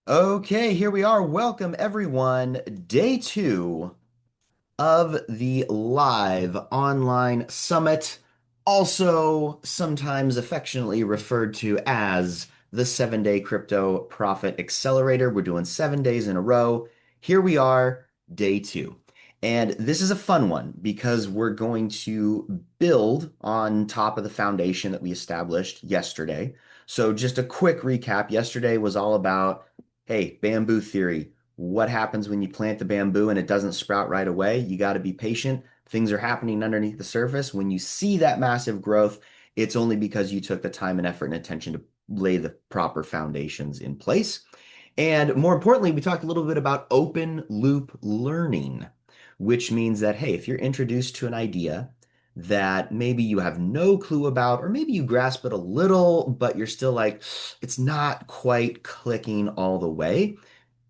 Okay, here we are. Welcome, everyone. Day two of the live online summit, also sometimes affectionately referred to as the 7 Day Crypto Profit Accelerator. We're doing 7 days in a row. Here we are, day two. And this is a fun one because we're going to build on top of the foundation that we established yesterday. So, just a quick recap. Yesterday was all about, hey, bamboo theory. What happens when you plant the bamboo and it doesn't sprout right away? You got to be patient. Things are happening underneath the surface. When you see that massive growth, it's only because you took the time and effort and attention to lay the proper foundations in place. And more importantly, we talked a little bit about open loop learning, which means that, hey, if you're introduced to an idea that maybe you have no clue about, or maybe you grasp it a little, but you're still like, it's not quite clicking all the way,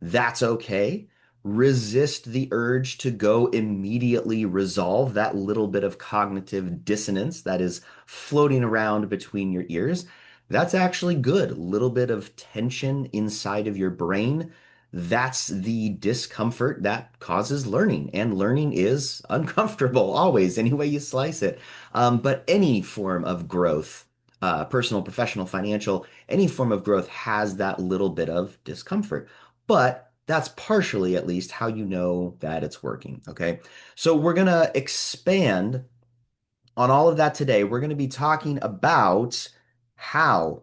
that's okay. Resist the urge to go immediately resolve that little bit of cognitive dissonance that is floating around between your ears. That's actually good. A little bit of tension inside of your brain. That's the discomfort that causes learning. And learning is uncomfortable always, any way you slice it. But any form of growth, personal, professional, financial, any form of growth has that little bit of discomfort. But that's partially, at least, how you know that it's working. Okay. So we're going to expand on all of that today. We're going to be talking about how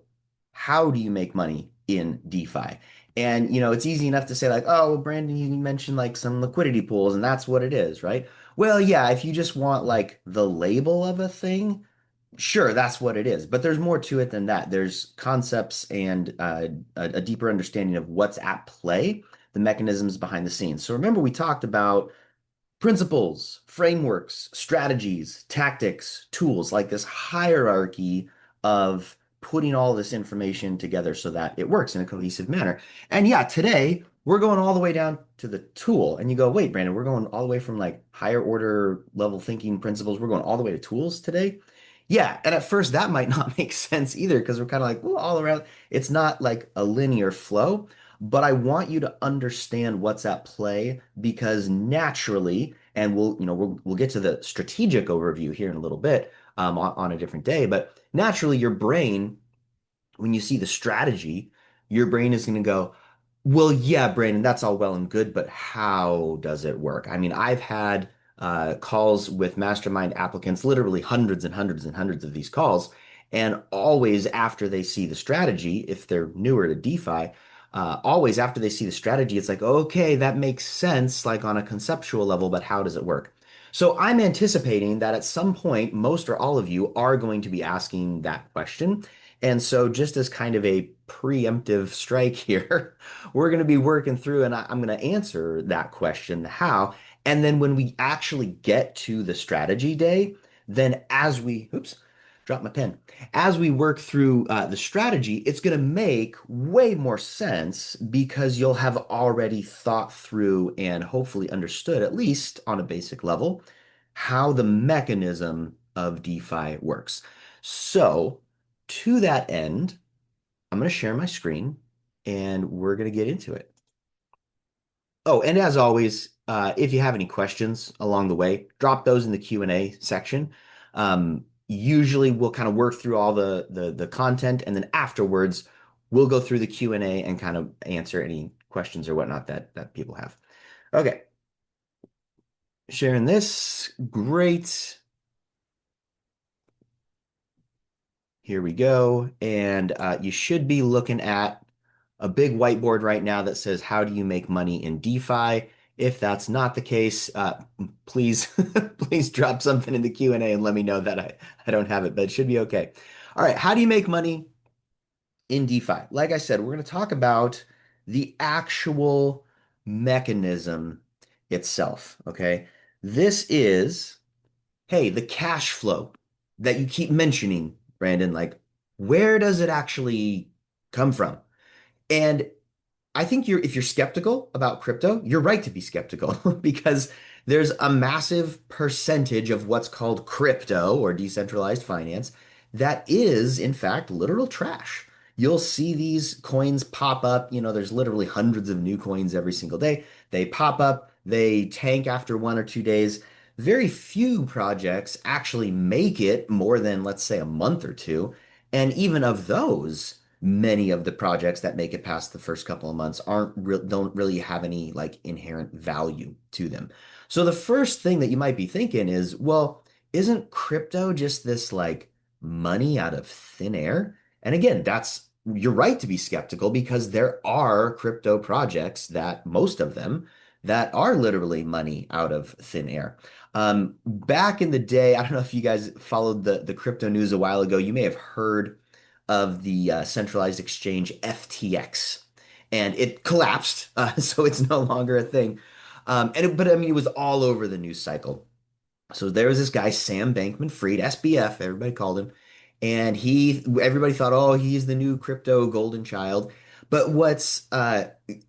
how do you make money in DeFi? And it's easy enough to say like, oh, well, Brandon, you mentioned like some liquidity pools, and that's what it is, right? Well, yeah, if you just want like the label of a thing, sure, that's what it is. But there's more to it than that. There's concepts and a deeper understanding of what's at play, the mechanisms behind the scenes. So remember, we talked about principles, frameworks, strategies, tactics, tools, like this hierarchy of putting all this information together so that it works in a cohesive manner. And yeah, today we're going all the way down to the tool. And you go, wait, Brandon, we're going all the way from like higher order level thinking principles. We're going all the way to tools today. Yeah, and at first that might not make sense either because we're kind of like, well, all around. It's not like a linear flow, but I want you to understand what's at play because naturally, and we'll get to the strategic overview here in a little bit on a different day, but naturally your brain, when you see the strategy, your brain is going to go, well, yeah, Brandon, that's all well and good, but how does it work? I mean, I've had calls with mastermind applicants, literally hundreds and hundreds and hundreds of these calls. And always after they see the strategy, if they're newer to DeFi, always after they see the strategy, it's like, okay, that makes sense, like on a conceptual level, but how does it work? So I'm anticipating that at some point, most or all of you are going to be asking that question. And so, just as kind of a preemptive strike here, we're going to be working through, and I'm going to answer that question, how. And then when we actually get to the strategy day, then as we, oops, dropped my pen. As we work through the strategy, it's going to make way more sense because you'll have already thought through and hopefully understood, at least on a basic level, how the mechanism of DeFi works. So, to that end, I'm going to share my screen and we're going to get into it. Oh, and as always, if you have any questions along the way, drop those in the Q&A section. Usually we'll kind of work through all the content, and then afterwards we'll go through the Q&A and kind of answer any questions or whatnot that people have. Okay, sharing this. Great. Here we go. And you should be looking at a big whiteboard right now that says, how do you make money in DeFi? If that's not the case, please, please drop something in the Q&A and let me know that I don't have it, but it should be okay. All right, how do you make money in DeFi? Like I said, we're going to talk about the actual mechanism itself, okay? This is, hey, the cash flow that you keep mentioning, Brandon, like where does it actually come from? And I think if you're skeptical about crypto, you're right to be skeptical because there's a massive percentage of what's called crypto or decentralized finance that is, in fact, literal trash. You'll see these coins pop up. There's literally hundreds of new coins every single day. They pop up, they tank after 1 or 2 days. Very few projects actually make it more than, let's say, a month or two. And even of those, many of the projects that make it past the first couple of months don't really have any like inherent value to them. So the first thing that you might be thinking is, well, isn't crypto just this like money out of thin air? And again, you're right to be skeptical because there are crypto projects that most of them that are literally money out of thin air. Back in the day, I don't know if you guys followed the crypto news a while ago. You may have heard of the centralized exchange FTX, and it collapsed, so it's no longer a thing. But I mean, it was all over the news cycle. So there was this guy, Sam Bankman-Fried, SBF, everybody called him. And everybody thought, oh, he's the new crypto golden child. But what's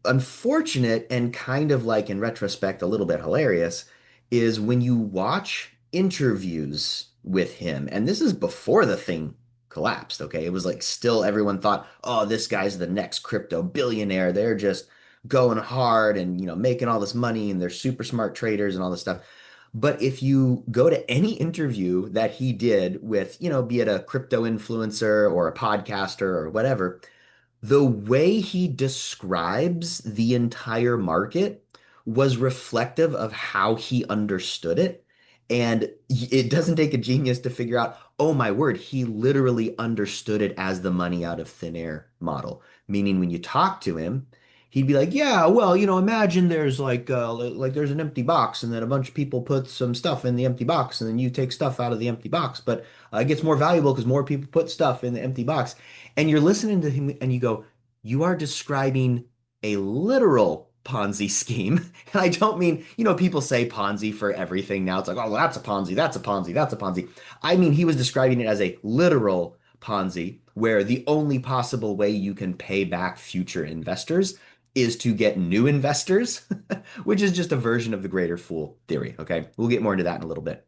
unfortunate and kind of like in retrospect a little bit hilarious is when you watch interviews with him, and this is before the thing collapsed, okay? It was like still everyone thought, oh, this guy's the next crypto billionaire. They're just going hard and making all this money and they're super smart traders and all this stuff. But if you go to any interview that he did with, be it a crypto influencer or a podcaster or whatever, the way he describes the entire market was reflective of how he understood it. And it doesn't take a genius to figure out, oh my word, he literally understood it as the money out of thin air model. Meaning when you talk to him, he'd be like, yeah, well, imagine there's like there's an empty box and then a bunch of people put some stuff in the empty box and then you take stuff out of the empty box, but it gets more valuable because more people put stuff in the empty box. And you're listening to him and you go, you are describing a literal Ponzi scheme. And I don't mean, people say Ponzi for everything now. It's like, oh, well, that's a Ponzi, that's a Ponzi, that's a Ponzi. I mean, he was describing it as a literal Ponzi, where the only possible way you can pay back future investors is to get new investors, which is just a version of the greater fool theory. Okay. We'll get more into that in a little bit.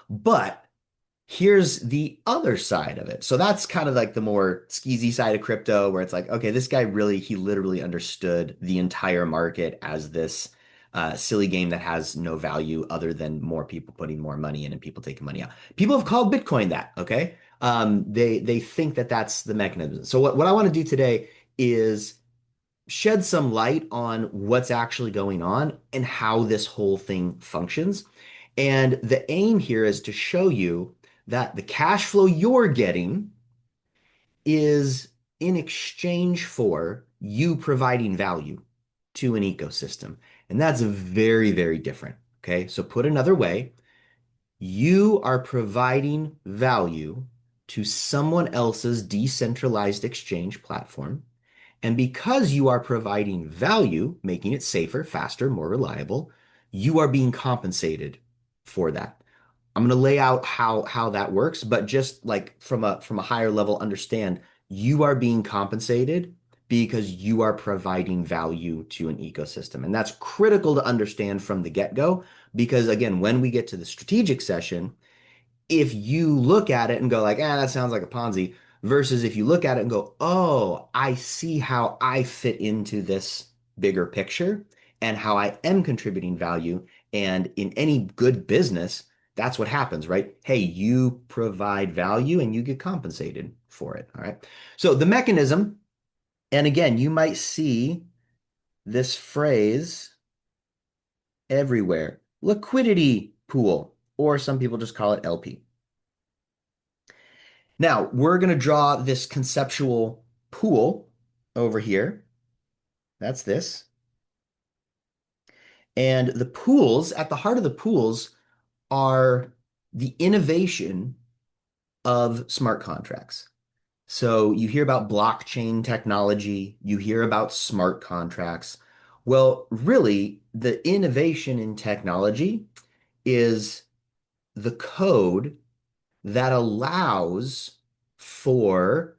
But here's the other side of it. So that's kind of like the more skeezy side of crypto, where it's like, okay, this guy he literally understood the entire market as this silly game that has no value other than more people putting more money in and people taking money out. People have called Bitcoin that, okay? They think that that's the mechanism. So what I want to do today is shed some light on what's actually going on and how this whole thing functions. And the aim here is to show you that the cash flow you're getting is in exchange for you providing value to an ecosystem. And that's very, very different. Okay. So put another way, you are providing value to someone else's decentralized exchange platform. And because you are providing value, making it safer, faster, more reliable, you are being compensated for that. I'm going to lay out how that works, but just like from a higher level, understand you are being compensated because you are providing value to an ecosystem. And that's critical to understand from the get-go, because again, when we get to the strategic session, if you look at it and go like, that sounds like a Ponzi, versus if you look at it and go, oh, I see how I fit into this bigger picture and how I am contributing value. And in any good business, that's what happens, right? Hey, you provide value and you get compensated for it. All right. So the mechanism, and again, you might see this phrase everywhere, liquidity pool, or some people just call it LP. Now, we're going to draw this conceptual pool over here. That's this. And the pools, at the heart of the pools, are the innovation of smart contracts. So you hear about blockchain technology, you hear about smart contracts. Well, really, the innovation in technology is the code that allows for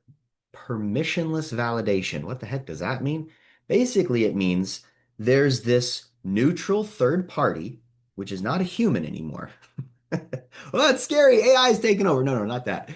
permissionless validation. What the heck does that mean? Basically, it means there's this neutral third party, which is not a human anymore. Well, that's scary. AI is taking over. No, no, not that.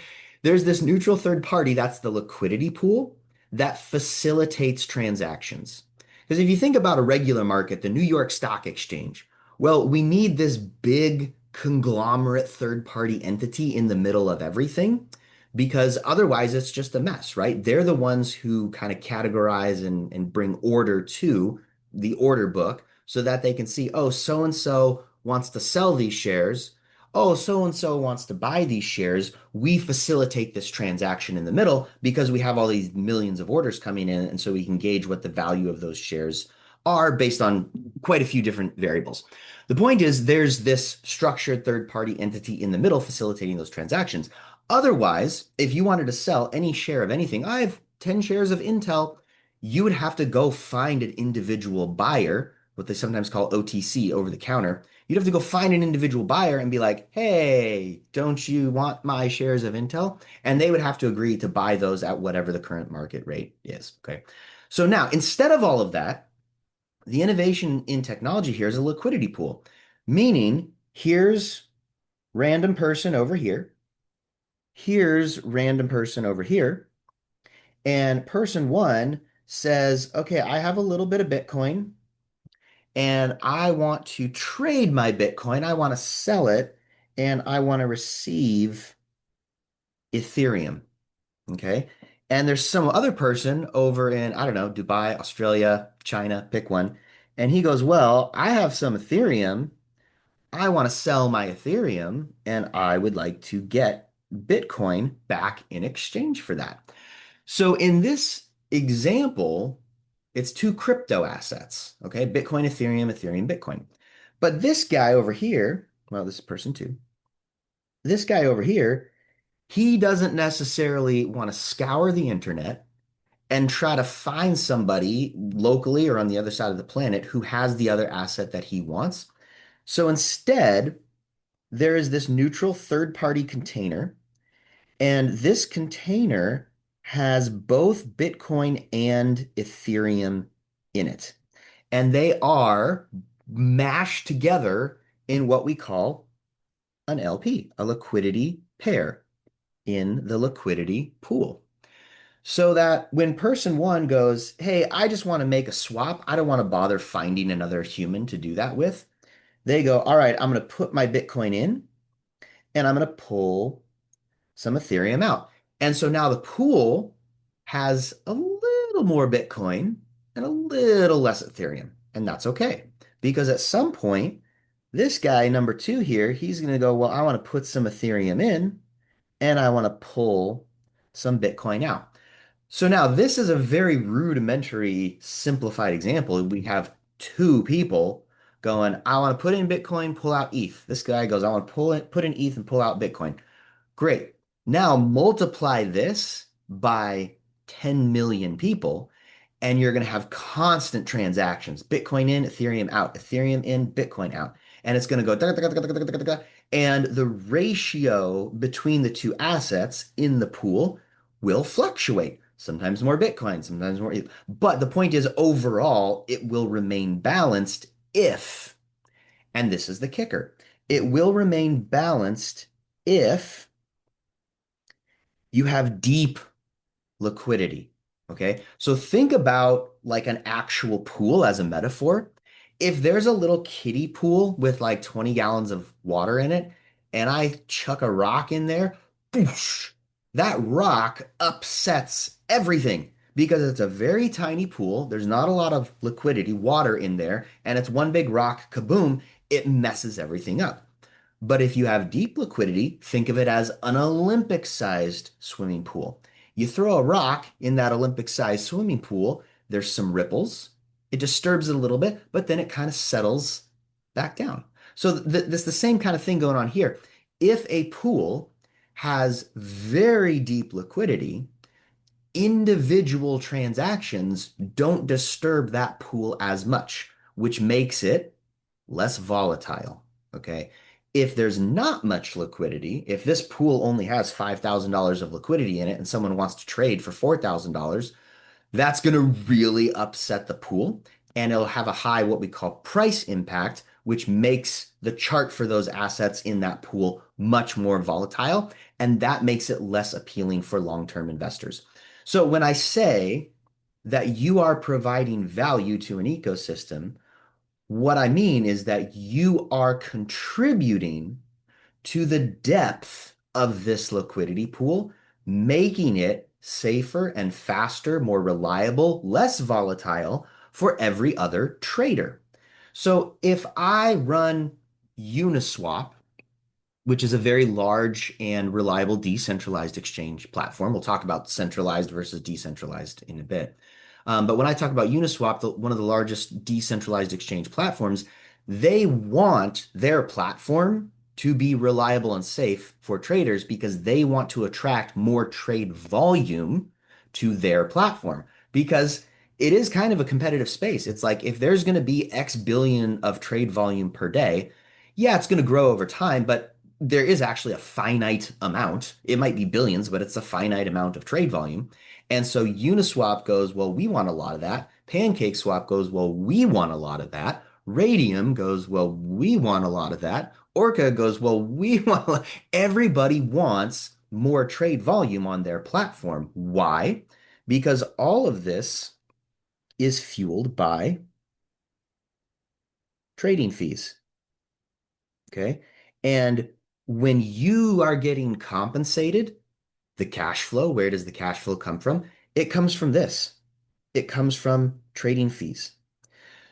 There's this neutral third party, that's the liquidity pool, that facilitates transactions. Because if you think about a regular market, the New York Stock Exchange, well, we need this big conglomerate third party entity in the middle of everything because otherwise it's just a mess, right? They're the ones who kind of categorize and bring order to the order book so that they can see, oh, so and so wants to sell these shares. Oh, so and so wants to buy these shares. We facilitate this transaction in the middle because we have all these millions of orders coming in. And so we can gauge what the value of those shares are based on quite a few different variables. The point is, there's this structured third party entity in the middle facilitating those transactions. Otherwise, if you wanted to sell any share of anything, I have 10 shares of Intel, you would have to go find an individual buyer, what they sometimes call OTC, over the counter. You'd have to go find an individual buyer and be like, hey, don't you want my shares of Intel? And they would have to agree to buy those at whatever the current market rate is. Okay. So now, instead of all of that, the innovation in technology here is a liquidity pool, meaning here's random person over here, here's random person over here, and person one says, okay, I have a little bit of Bitcoin and I want to trade my Bitcoin. I want to sell it and I want to receive Ethereum. Okay. And there's some other person over in, I don't know, Dubai, Australia, China, pick one. And he goes, well, I have some Ethereum. I want to sell my Ethereum and I would like to get Bitcoin back in exchange for that. So in this example, it's two crypto assets, okay? Bitcoin, Ethereum, Ethereum, Bitcoin. But this guy over here, well, this is person two, this guy over here, he doesn't necessarily want to scour the internet and try to find somebody locally or on the other side of the planet who has the other asset that he wants. So instead, there is this neutral third-party container, and this container has both Bitcoin and Ethereum in it. And they are mashed together in what we call an LP, a liquidity pair in the liquidity pool. So that when person one goes, hey, I just want to make a swap, I don't want to bother finding another human to do that with, they go, all right, I'm going to put my Bitcoin in and I'm going to pull some Ethereum out. And so now the pool has a little more Bitcoin and a little less Ethereum. And that's okay. Because at some point, this guy, number two here, he's going to go, well, I want to put some Ethereum in and I want to pull some Bitcoin out. So now this is a very rudimentary, simplified example. We have two people going, I want to put in Bitcoin, pull out ETH. This guy goes, I want to put in ETH and pull out Bitcoin. Great. Now multiply this by 10 million people, and you're going to have constant transactions. Bitcoin in, Ethereum out, Ethereum in, Bitcoin out. And it's going to go, and the ratio between the two assets in the pool will fluctuate. Sometimes more Bitcoin, sometimes more. But the point is, overall, it will remain balanced if, and this is the kicker, it will remain balanced if you have deep liquidity. Okay. So think about like an actual pool as a metaphor. If there's a little kiddie pool with like 20 gallons of water in it, and I chuck a rock in there, boosh, that rock upsets everything because it's a very tiny pool. There's not a lot of liquidity, water in there, and it's one big rock, kaboom, it messes everything up. But if you have deep liquidity, think of it as an Olympic-sized swimming pool. You throw a rock in that Olympic-sized swimming pool, there's some ripples. It disturbs it a little bit, but then it kind of settles back down. So this the same kind of thing going on here. If a pool has very deep liquidity, individual transactions don't disturb that pool as much, which makes it less volatile. Okay. If there's not much liquidity, if this pool only has $5,000 of liquidity in it and someone wants to trade for $4,000, that's going to really upset the pool and it'll have a high, what we call price impact, which makes the chart for those assets in that pool much more volatile, and that makes it less appealing for long-term investors. So when I say that you are providing value to an ecosystem, what I mean is that you are contributing to the depth of this liquidity pool, making it safer and faster, more reliable, less volatile for every other trader. So if I run Uniswap, which is a very large and reliable decentralized exchange platform. We'll talk about centralized versus decentralized in a bit. But when I talk about Uniswap, one of the largest decentralized exchange platforms, they want their platform to be reliable and safe for traders because they want to attract more trade volume to their platform because it is kind of a competitive space. It's like if there's going to be X billion of trade volume per day, yeah, it's going to grow over time, but there is actually a finite amount. It might be billions, but it's a finite amount of trade volume. And so Uniswap goes, well, we want a lot of that. PancakeSwap goes, well, we want a lot of that. Radium goes, well, we want a lot of that. Orca goes, well, we want, everybody wants more trade volume on their platform. Why? Because all of this is fueled by trading fees. Okay. And when you are getting compensated, the cash flow, where does the cash flow come from? It comes from this. It comes from trading fees.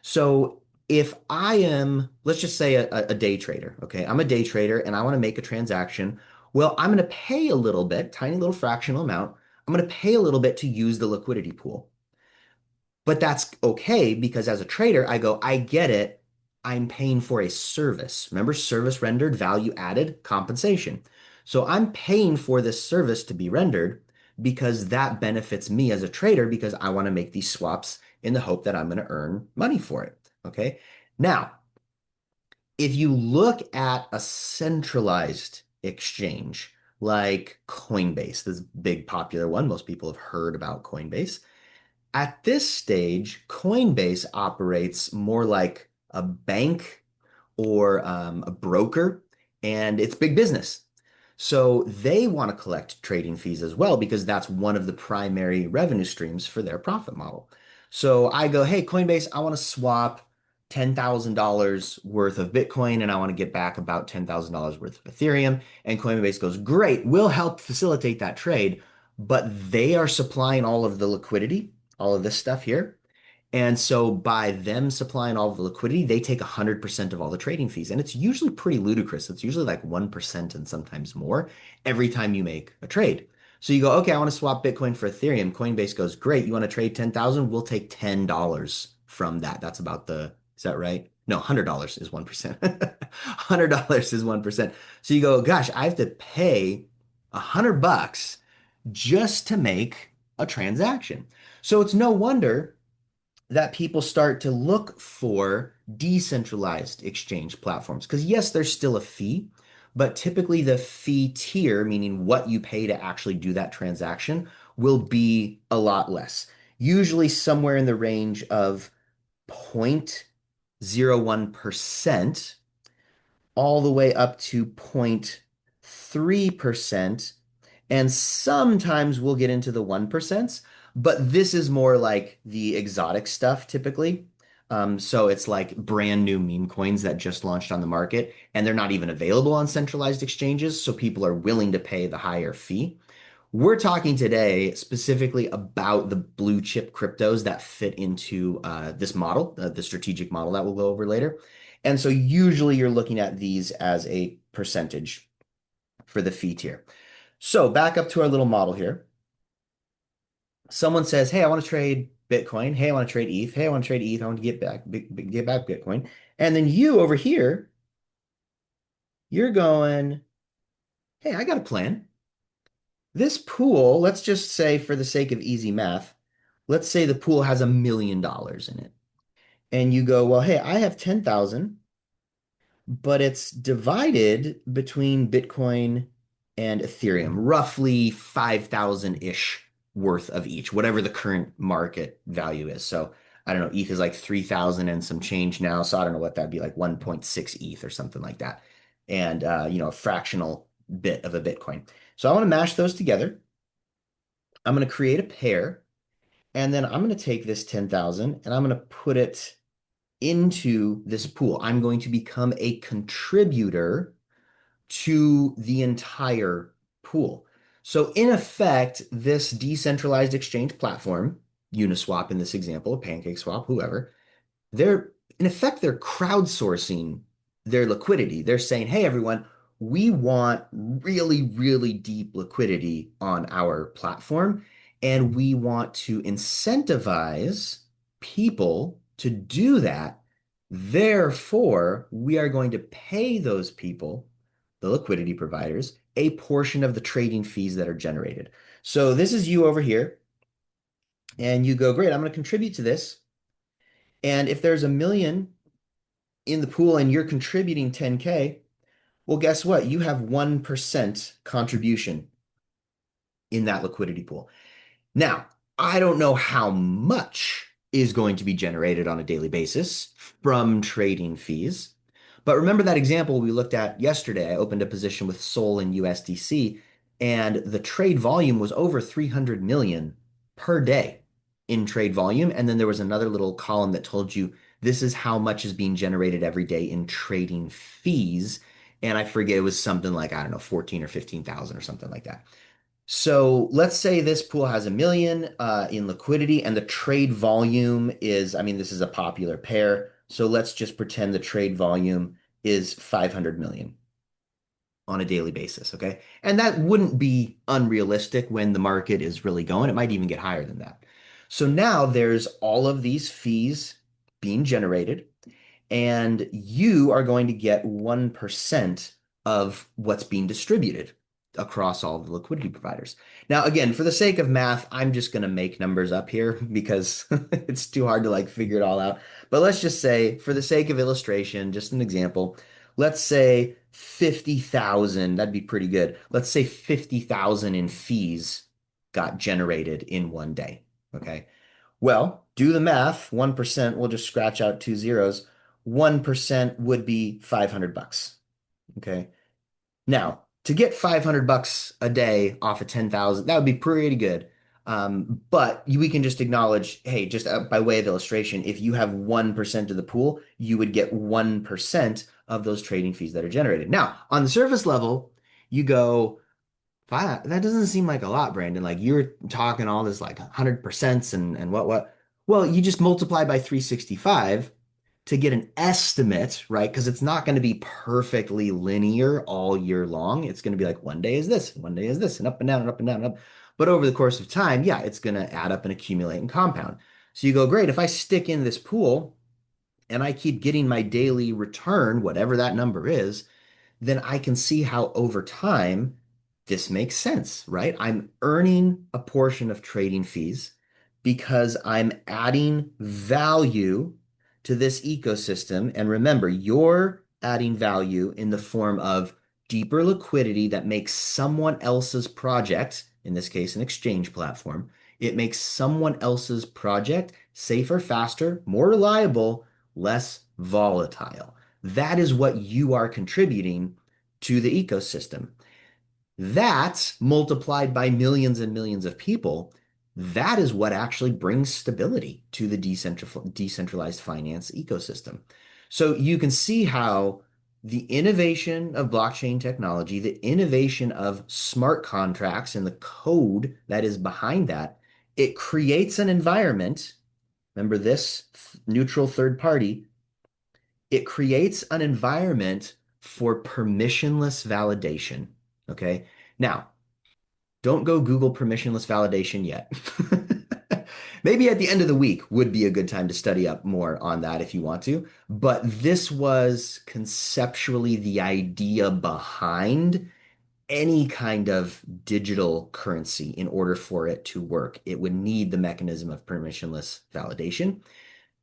So if I am, let's just say a day trader, okay? I'm a day trader and I want to make a transaction. Well, I'm going to pay a little bit, tiny little fractional amount. I'm going to pay a little bit to use the liquidity pool. But that's okay because as a trader, I go, I get it. I'm paying for a service. Remember, service rendered, value added, compensation. So I'm paying for this service to be rendered because that benefits me as a trader because I want to make these swaps in the hope that I'm going to earn money for it. Okay. Now, if you look at a centralized exchange like Coinbase, this big popular one, most people have heard about Coinbase. At this stage, Coinbase operates more like a bank or a broker, and it's big business. So they want to collect trading fees as well because that's one of the primary revenue streams for their profit model. So I go, hey, Coinbase, I want to swap $10,000 worth of Bitcoin and I want to get back about $10,000 worth of Ethereum. And Coinbase goes, great, we'll help facilitate that trade. But they are supplying all of the liquidity, all of this stuff here. And so by them supplying all of the liquidity, they take 100% of all the trading fees. And it's usually pretty ludicrous. It's usually like 1% and sometimes more every time you make a trade. So you go, okay, I want to swap Bitcoin for Ethereum. Coinbase goes, great. You want to trade 10,000? We'll take $10 from that. That's about is that right? No, $100 is 1%. $100 is 1%. So you go, gosh, I have to pay $100 just to make a transaction. So it's no wonder that people start to look for decentralized exchange platforms. Because yes, there's still a fee, but typically the fee tier, meaning what you pay to actually do that transaction, will be a lot less. Usually somewhere in the range of 0.01% all the way up to 0.3%. And sometimes we'll get into the 1%, but this is more like the exotic stuff typically. So it's like brand new meme coins that just launched on the market and they're not even available on centralized exchanges. So people are willing to pay the higher fee. We're talking today specifically about the blue chip cryptos that fit into this model, the strategic model that we'll go over later. And so usually you're looking at these as a percentage for the fee tier. So back up to our little model here. Someone says, hey, I want to trade Bitcoin. Hey, I want to trade ETH. Hey, I want to trade ETH. I want to get back Bitcoin. And then you over here, you're going, hey, I got a plan. This pool, let's just say for the sake of easy math, let's say the pool has $1 million in it. And you go, well, hey, I have 10,000, but it's divided between Bitcoin and Ethereum, roughly 5,000-ish worth of each, whatever the current market value is. So I don't know, ETH is like 3,000 and some change now. So I don't know what that'd be like 1.6 ETH or something like that. and a fractional bit of a Bitcoin. So I want to mash those together. I'm going to create a pair, and then I'm going to take this 10,000 and I'm going to put it into this pool. I'm going to become a contributor to the entire pool. So in effect, this decentralized exchange platform, Uniswap in this example, PancakeSwap, whoever, they're in effect they're crowdsourcing their liquidity. They're saying, "Hey everyone, we want really really deep liquidity on our platform and we want to incentivize people to do that. Therefore, we are going to pay those people, the liquidity providers, a portion of the trading fees that are generated." So this is you over here and you go, "Great, I'm going to contribute to this." And if there's a million in the pool and you're contributing 10K, well, guess what? You have 1% contribution in that liquidity pool. Now, I don't know how much is going to be generated on a daily basis from trading fees. But remember that example we looked at yesterday. I opened a position with Sol in USDC, and the trade volume was over 300 million per day in trade volume. And then there was another little column that told you this is how much is being generated every day in trading fees. And I forget, it was something like, I don't know, 14 or 15,000 or something like that. So let's say this pool has a million in liquidity and the trade volume is, I mean, this is a popular pair. So let's just pretend the trade volume is 500 million on a daily basis. Okay. And that wouldn't be unrealistic when the market is really going. It might even get higher than that. So now there's all of these fees being generated and you are going to get 1% of what's being distributed across all the liquidity providers. Now, again, for the sake of math, I'm just going to make numbers up here because it's too hard to like figure it all out. But let's just say, for the sake of illustration, just an example, let's say 50,000, that'd be pretty good. Let's say 50,000 in fees got generated in one day. Okay. Well, do the math. 1%, we'll just scratch out two zeros. 1% would be 500 bucks. Okay. Now, to get 500 bucks a day off of 10,000, that would be pretty good. But we can just acknowledge, hey, just by way of illustration, if you have 1% of the pool, you would get 1% of those trading fees that are generated. Now, on the surface level, you go, that doesn't seem like a lot, Brandon. Like you're talking all this like 100% and what. Well, you just multiply by 365 to get an estimate, right? Because it's not going to be perfectly linear all year long. It's going to be like one day is this, one day is this, and up and down and up and down and up. But over the course of time, yeah, it's going to add up and accumulate and compound. So you go, great, if I stick in this pool and I keep getting my daily return, whatever that number is, then I can see how over time this makes sense, right? I'm earning a portion of trading fees because I'm adding value to this ecosystem. And remember, you're adding value in the form of deeper liquidity that makes someone else's project, in this case, an exchange platform, it makes someone else's project safer, faster, more reliable, less volatile. That is what you are contributing to the ecosystem. That multiplied by millions and millions of people, that is what actually brings stability to the decentralized finance ecosystem. So you can see how the innovation of blockchain technology, the innovation of smart contracts and the code that is behind that, it creates an environment. Remember this neutral third party, it creates an environment for permissionless validation. Okay. Now, don't go Google permissionless validation yet. Maybe at the end of the week would be a good time to study up more on that if you want to. But this was conceptually the idea behind any kind of digital currency in order for it to work. It would need the mechanism of permissionless validation.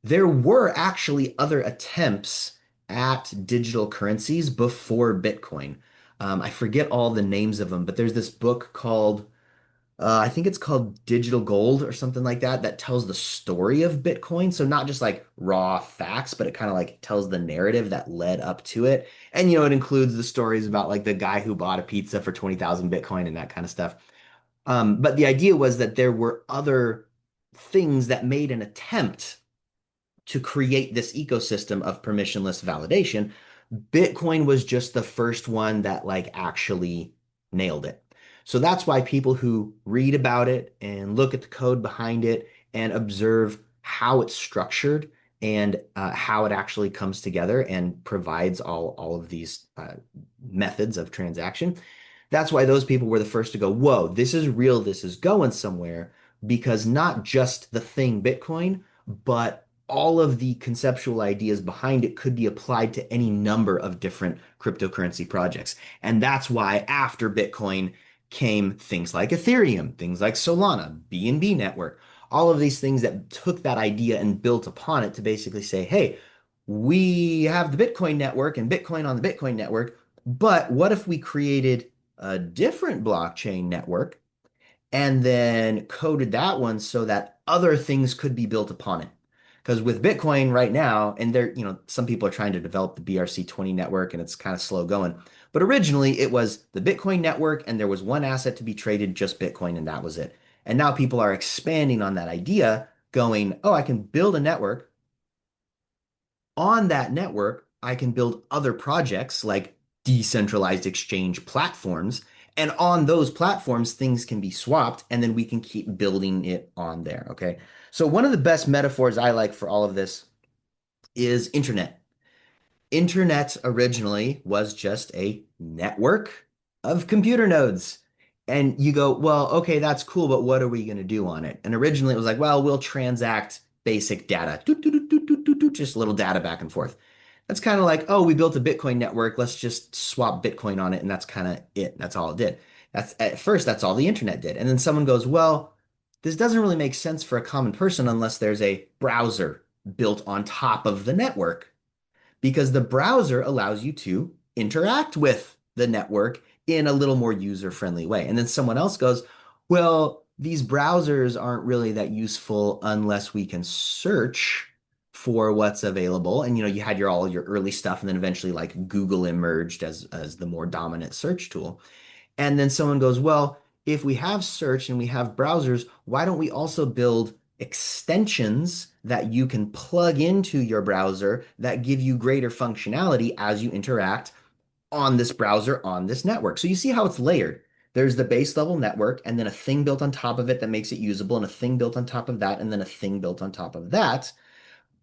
There were actually other attempts at digital currencies before Bitcoin. I forget all the names of them, but there's this book called I think it's called Digital Gold or something like that, that tells the story of Bitcoin. So not just like raw facts, but it kind of like tells the narrative that led up to it. And it includes the stories about like the guy who bought a pizza for 20,000 Bitcoin and that kind of stuff. But the idea was that there were other things that made an attempt to create this ecosystem of permissionless validation. Bitcoin was just the first one that like actually nailed it. So that's why people who read about it and look at the code behind it and observe how it's structured and how it actually comes together and provides all of these methods of transaction. That's why those people were the first to go, whoa, this is real, this is going somewhere, because not just the thing Bitcoin, but all of the conceptual ideas behind it could be applied to any number of different cryptocurrency projects. And that's why after Bitcoin came things like Ethereum, things like Solana, BNB network, all of these things that took that idea and built upon it to basically say, hey, we have the Bitcoin network and Bitcoin on the Bitcoin network, but what if we created a different blockchain network and then coded that one so that other things could be built upon it? Because with Bitcoin right now, and there, some people are trying to develop the BRC-20 network and it's kind of slow going. But originally it was the Bitcoin network and there was one asset to be traded, just Bitcoin, and that was it. And now people are expanding on that idea, going, oh, I can build a network. On that network, I can build other projects like decentralized exchange platforms. And on those platforms, things can be swapped and then we can keep building it on there. Okay. So, one of the best metaphors I like for all of this is internet. Internet originally was just a network of computer nodes. And you go, well, okay, that's cool, but what are we going to do on it? And originally it was like, well, we'll transact basic data, just a little data back and forth. That's kind of like, oh, we built a Bitcoin network. Let's just swap Bitcoin on it. And that's kind of it. That's all it did. That's at first, that's all the internet did. And then someone goes, well, this doesn't really make sense for a common person unless there's a browser built on top of the network, because the browser allows you to interact with the network in a little more user-friendly way. And then someone else goes, well, these browsers aren't really that useful unless we can search for what's available. And you had all your early stuff, and then eventually like Google emerged as the more dominant search tool. And then someone goes, well, if we have search and we have browsers, why don't we also build extensions that you can plug into your browser that give you greater functionality as you interact on this browser, on this network? So you see how it's layered. There's the base level network, and then a thing built on top of it that makes it usable, and a thing built on top of that, and then a thing built on top of that,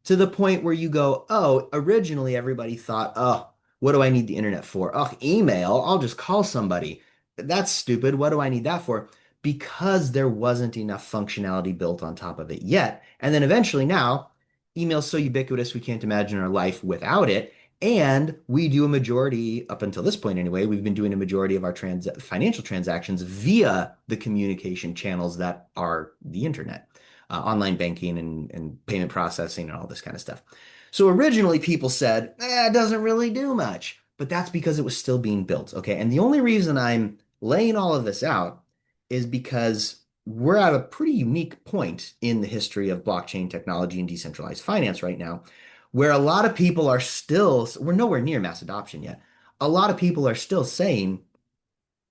to the point where you go, oh, originally everybody thought, oh, what do I need the internet for? Oh, email, I'll just call somebody. That's stupid. What do I need that for? Because there wasn't enough functionality built on top of it yet. And then eventually now, email's so ubiquitous we can't imagine our life without it. And we do a majority, up until this point anyway, we've been doing a majority of our financial transactions via the communication channels that are the internet, online banking and payment processing and all this kind of stuff. So originally people said, it doesn't really do much, but that's because it was still being built. Okay. And the only reason I'm laying all of this out is because we're at a pretty unique point in the history of blockchain technology and decentralized finance right now, where a lot of people are still, we're nowhere near mass adoption yet. A lot of people are still saying,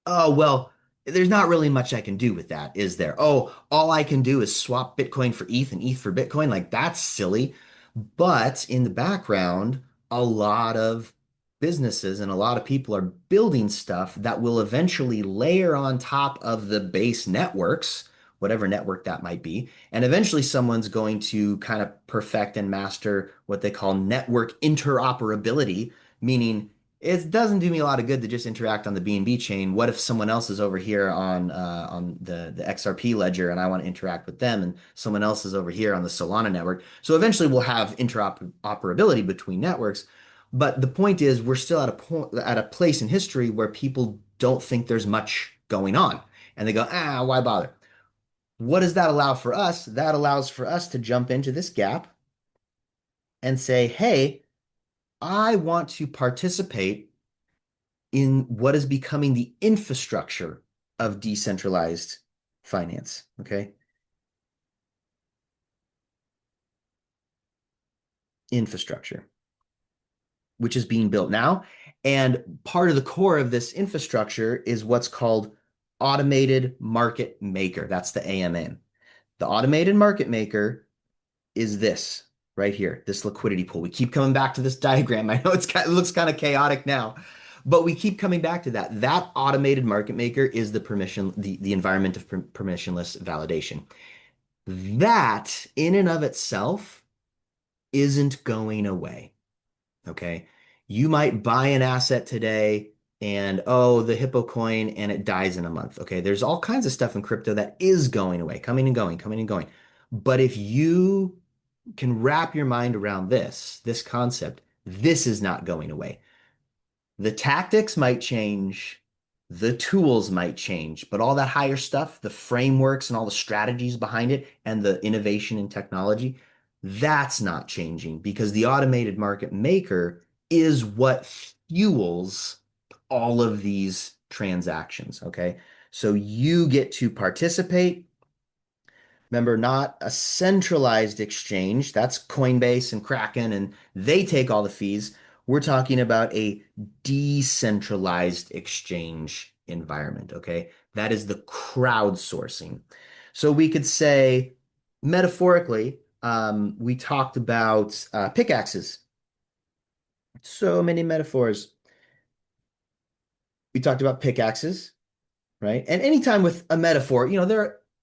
oh, well, there's not really much I can do with that, is there? Oh, all I can do is swap Bitcoin for ETH and ETH for Bitcoin. Like, that's silly. But in the background, a lot of businesses and a lot of people are building stuff that will eventually layer on top of the base networks, whatever network that might be. And eventually, someone's going to kind of perfect and master what they call network interoperability, meaning it doesn't do me a lot of good to just interact on the BNB chain. What if someone else is over here on the XRP ledger and I want to interact with them, and someone else is over here on the Solana network? So eventually we'll have interoperability between networks. But the point is, we're still at a point, at a place in history where people don't think there's much going on, and they go, why bother? What does that allow for us? That allows for us to jump into this gap and say, hey, I want to participate in what is becoming the infrastructure of decentralized finance, okay? Infrastructure, which is being built now. And part of the core of this infrastructure is what's called automated market maker. That's the AMM. The automated market maker is this right here, this liquidity pool. We keep coming back to this diagram. I know it looks kind of chaotic now, but we keep coming back to that. That automated market maker is the environment of permissionless validation. That in and of itself isn't going away. Okay. You might buy an asset today and oh, the Hippo coin and it dies in a month. Okay. There's all kinds of stuff in crypto that is going away, coming and going, coming and going. But if you can wrap your mind around this concept, this is not going away. The tactics might change, the tools might change, but all that higher stuff, the frameworks and all the strategies behind it and the innovation in technology, that's not changing because the automated market maker is what fuels all of these transactions. Okay. So you get to participate. Remember, not a centralized exchange. That's Coinbase and Kraken, and they take all the fees. We're talking about a decentralized exchange environment, okay? That is the crowdsourcing. So we could say, metaphorically, we talked about pickaxes. So many metaphors. We talked about pickaxes, right? And anytime with a metaphor,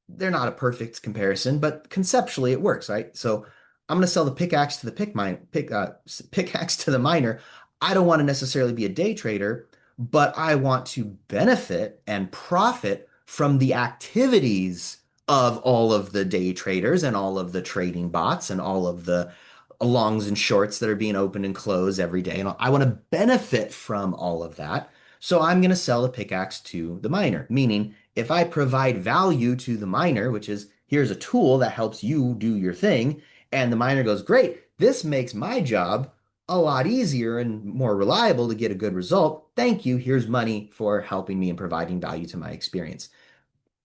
they're not a perfect comparison, but conceptually it works, right? So I'm going to sell the pickaxe to the pickaxe to the miner. I don't want to necessarily be a day trader, but I want to benefit and profit from the activities of all of the day traders and all of the trading bots and all of the longs and shorts that are being opened and closed every day. And I want to benefit from all of that. So I'm going to sell the pickaxe to the miner, meaning if I provide value to the miner, which is here's a tool that helps you do your thing, and the miner goes, great, this makes my job a lot easier and more reliable to get a good result. Thank you. Here's money for helping me and providing value to my experience.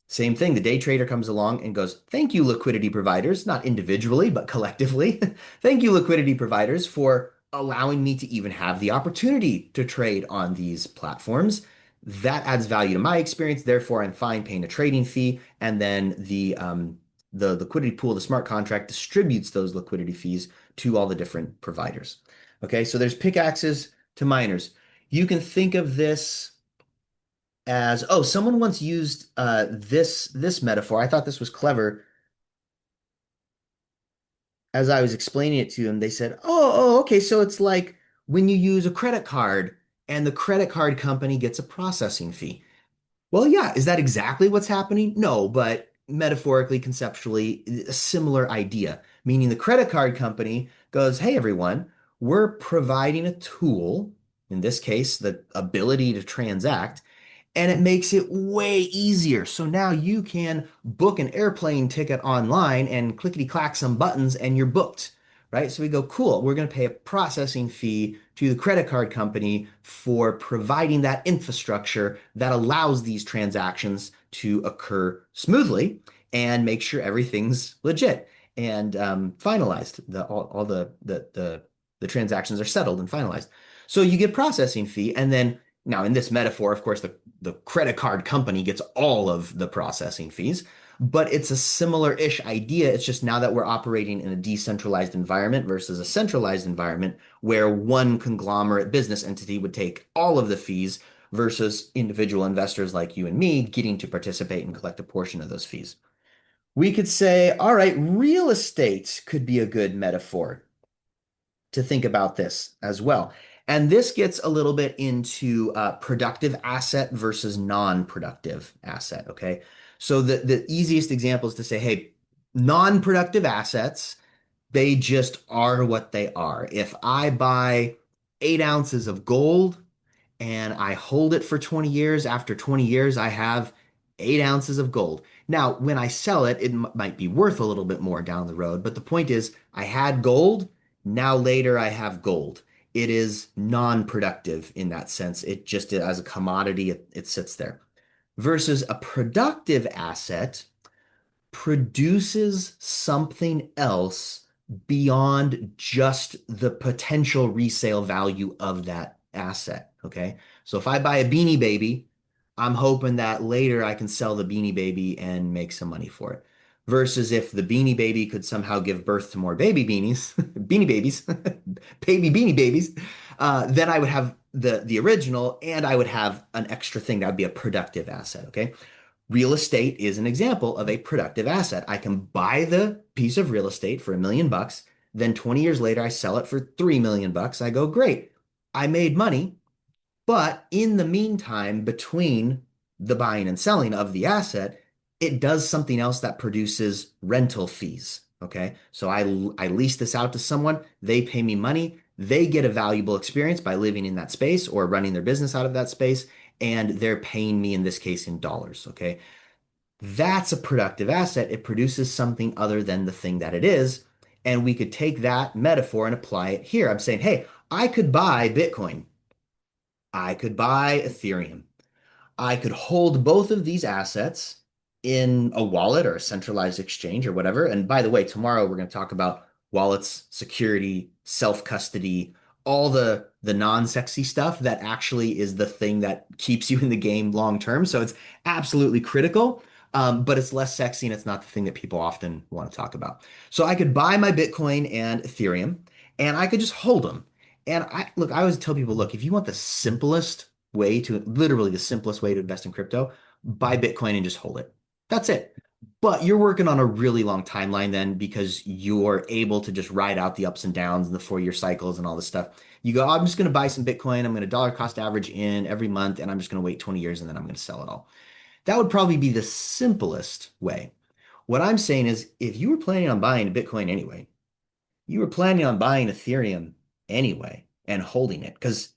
Same thing, the day trader comes along and goes, thank you, liquidity providers, not individually, but collectively. Thank you, liquidity providers, for allowing me to even have the opportunity to trade on these platforms. That adds value to my experience. Therefore, I'm fine paying a trading fee. And then the liquidity pool, the smart contract, distributes those liquidity fees to all the different providers. Okay, so there's pickaxes to miners. You can think of this as oh someone once used this metaphor. I thought this was clever. As I was explaining it to them, they said, oh, okay, so it's like when you use a credit card and the credit card company gets a processing fee. Well, yeah, is that exactly what's happening? No, but metaphorically, conceptually, a similar idea, meaning the credit card company goes, hey, everyone, we're providing a tool, in this case, the ability to transact, and it makes it way easier. So now you can book an airplane ticket online and clickety clack some buttons and you're booked, right? So we go, cool, we're going to pay a processing fee to the credit card company for providing that infrastructure that allows these transactions to occur smoothly and make sure everything's legit and finalized. All the transactions are settled and finalized. So you get processing fee, and then now in this metaphor, of course, the credit card company gets all of the processing fees, but it's a similar-ish idea. It's just now that we're operating in a decentralized environment versus a centralized environment where one conglomerate business entity would take all of the fees versus individual investors like you and me getting to participate and collect a portion of those fees. We could say, all right, real estate could be a good metaphor to think about this as well. And this gets a little bit into productive asset versus non-productive asset, okay? So the easiest example is to say, hey, non-productive assets, they just are what they are. If I buy 8 ounces of gold and I hold it for 20 years. After 20 years, I have 8 ounces of gold. Now, when I sell it, it might be worth a little bit more down the road. But the point is, I had gold. Now, later, I have gold. It is non-productive in that sense. It just, as a commodity, it sits there. Versus a productive asset produces something else beyond just the potential resale value of that asset. Okay. So if I buy a Beanie Baby, I'm hoping that later I can sell the Beanie Baby and make some money for it. Versus if the Beanie Baby could somehow give birth to more baby beanies, Beanie Babies, baby Beanie Babies, then I would have the original and I would have an extra thing that would be a productive asset. Okay. Real estate is an example of a productive asset. I can buy the piece of real estate for $1 million. Then 20 years later, I sell it for $3 million. I go, great. I made money. But in the meantime, between the buying and selling of the asset, it does something else that produces rental fees. Okay. So I lease this out to someone, they pay me money, they get a valuable experience by living in that space or running their business out of that space, and they're paying me in this case in dollars. Okay. That's a productive asset. It produces something other than the thing that it is. And we could take that metaphor and apply it here. I'm saying, hey, I could buy Bitcoin. I could buy Ethereum. I could hold both of these assets in a wallet or a centralized exchange or whatever. And by the way, tomorrow we're going to talk about wallets, security, self-custody, all the non-sexy stuff that actually is the thing that keeps you in the game long term. So it's absolutely critical, but it's less sexy and it's not the thing that people often want to talk about. So I could buy my Bitcoin and Ethereum and I could just hold them. And I always tell people, look, if you want the simplest way to literally the simplest way to invest in crypto, buy Bitcoin and just hold it. That's it. But you're working on a really long timeline then because you're able to just ride out the ups and downs and the 4 year cycles and all this stuff. You go, I'm just going to buy some Bitcoin. I'm going to dollar cost average in every month and I'm just going to wait 20 years and then I'm going to sell it all. That would probably be the simplest way. What I'm saying is if you were planning on buying Bitcoin anyway, you were planning on buying Ethereum anyway and holding it because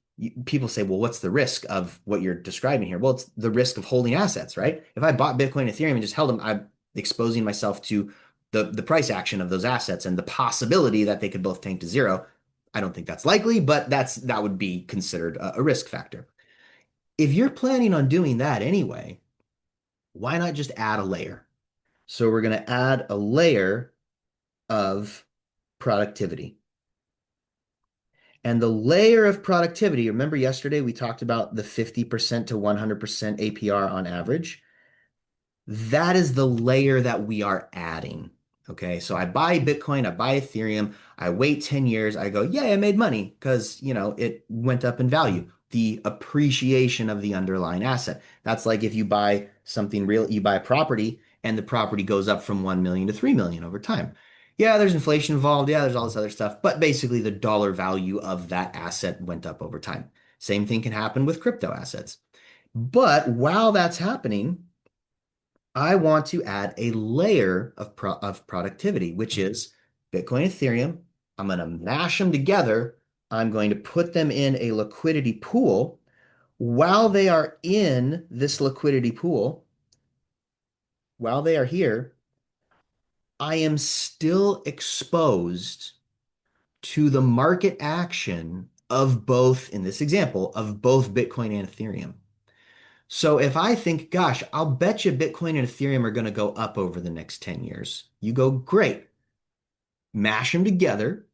people say, well, what's the risk of what you're describing here? Well, it's the risk of holding assets, right? If I bought Bitcoin and Ethereum and just held them, I'm exposing myself to the price action of those assets and the possibility that they could both tank to zero. I don't think that's likely, but that would be considered a risk factor. If you're planning on doing that anyway, why not just add a layer? So we're going to add a layer of productivity. And the layer of productivity, remember yesterday we talked about the 50% to 100% APR on average. That is the layer that we are adding. Okay, so I buy Bitcoin, I buy Ethereum, I wait 10 years, I go, yeah, I made money because, it went up in value. The appreciation of the underlying asset. That's like if you buy something real, you buy a property and the property goes up from 1 million to 3 million over time. Yeah, there's inflation involved. Yeah, there's all this other stuff. But basically, the dollar value of that asset went up over time. Same thing can happen with crypto assets. But while that's happening, I want to add a layer of productivity, which is Bitcoin, Ethereum. I'm going to mash them together. I'm going to put them in a liquidity pool. While they are in this liquidity pool, while they are here, I am still exposed to the market action of both, in this example, of both Bitcoin and Ethereum. So if I think, gosh, I'll bet you Bitcoin and Ethereum are going to go up over the next 10 years, you go, great, mash them together,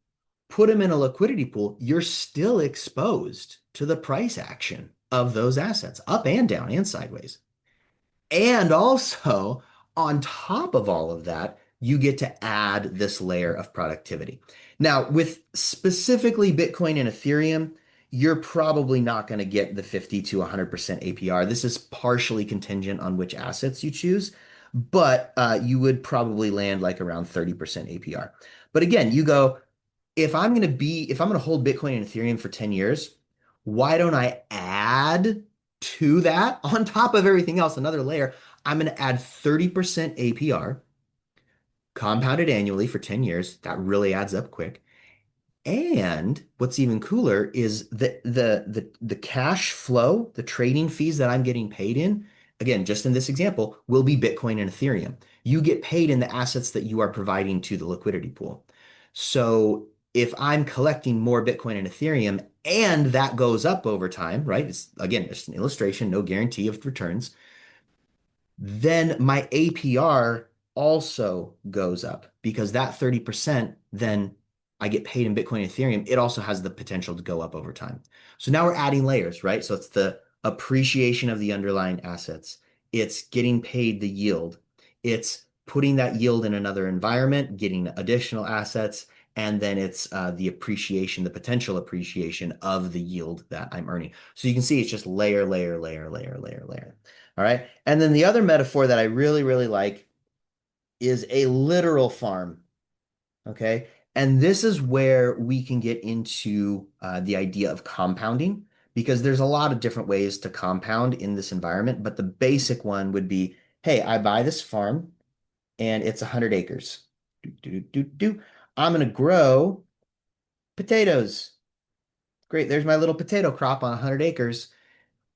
put them in a liquidity pool, you're still exposed to the price action of those assets, up and down and sideways. And also, on top of all of that, you get to add this layer of productivity. Now, with specifically Bitcoin and Ethereum, you're probably not going to get the 50 to 100% APR. This is partially contingent on which assets you choose, but you would probably land like around 30% APR. But again, you go, if I'm going to hold Bitcoin and Ethereum for 10 years, why don't I add to that on top of everything else, another layer? I'm going to add 30% APR compounded annually for 10 years. That really adds up quick. And what's even cooler is the cash flow, the trading fees that I'm getting paid in, again, just in this example, will be Bitcoin and Ethereum. You get paid in the assets that you are providing to the liquidity pool. So if I'm collecting more Bitcoin and Ethereum and that goes up over time, right? It's again, just an illustration, no guarantee of returns, then my APR also goes up because that 30% then I get paid in Bitcoin and Ethereum. It also has the potential to go up over time. So now we're adding layers, right? So it's the appreciation of the underlying assets. It's getting paid the yield. It's putting that yield in another environment, getting additional assets, and then it's the appreciation, the potential appreciation of the yield that I'm earning. So you can see it's just layer, layer, layer, layer, layer, layer. All right. And then the other metaphor that I really, really like is a literal farm. Okay. And this is where we can get into the idea of compounding because there's a lot of different ways to compound in this environment. But the basic one would be, hey, I buy this farm and it's 100 acres. Do, do, do, do. I'm going to grow potatoes. Great. There's my little potato crop on 100 acres.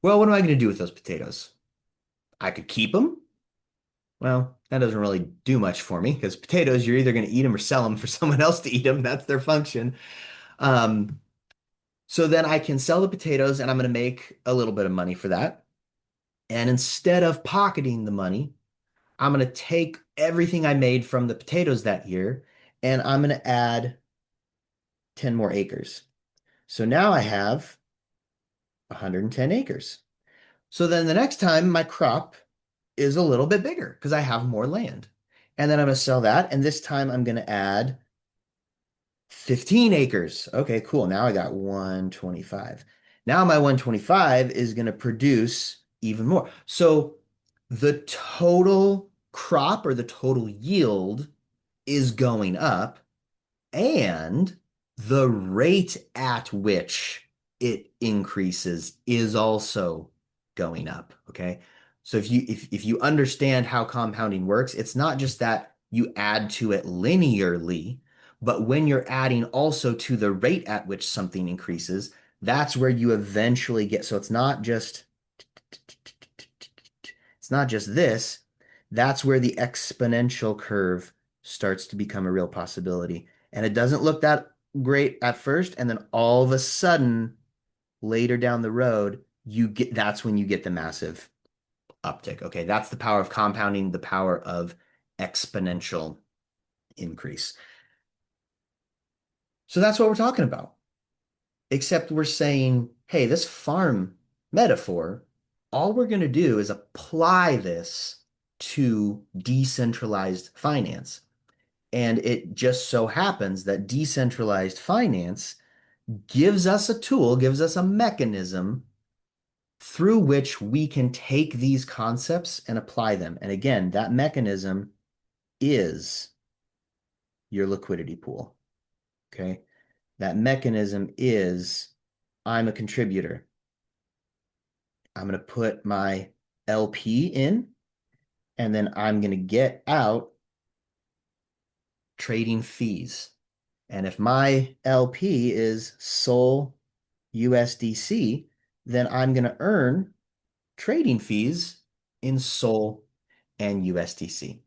Well, what am I going to do with those potatoes? I could keep them. Well, that doesn't really do much for me because potatoes, you're either going to eat them or sell them for someone else to eat them. That's their function. Um, so then I can sell the potatoes and I'm going to make a little bit of money for that. And instead of pocketing the money, I'm going to take everything I made from the potatoes that year and I'm going to add 10 more acres. So now I have 110 acres. So then the next time my crop is a little bit bigger because I have more land. And then I'm going to sell that. And this time I'm going to add 15 acres. Okay, cool. Now I got 125. Now my 125 is going to produce even more. So the total crop or the total yield is going up and the rate at which it increases is also going up. Okay. So if you understand how compounding works, it's not just that you add to it linearly, but when you're adding also to the rate at which something increases, that's where you eventually get. So it's not just this. That's where the exponential curve starts to become a real possibility. And it doesn't look that great at first, and then all of a sudden, later down the road, that's when you get the massive uptick. Okay, that's the power of compounding, the power of exponential increase. So that's what we're talking about. Except we're saying, hey, this farm metaphor, all we're going to do is apply this to decentralized finance. And it just so happens that decentralized finance gives us a tool, gives us a mechanism through which we can take these concepts and apply them. And again, that mechanism is your liquidity pool. Okay. That mechanism is I'm a contributor. I'm going to put my LP in, and then I'm going to get out trading fees. And if my LP is Sol USDC, then I'm going to earn trading fees in Sol and USDC.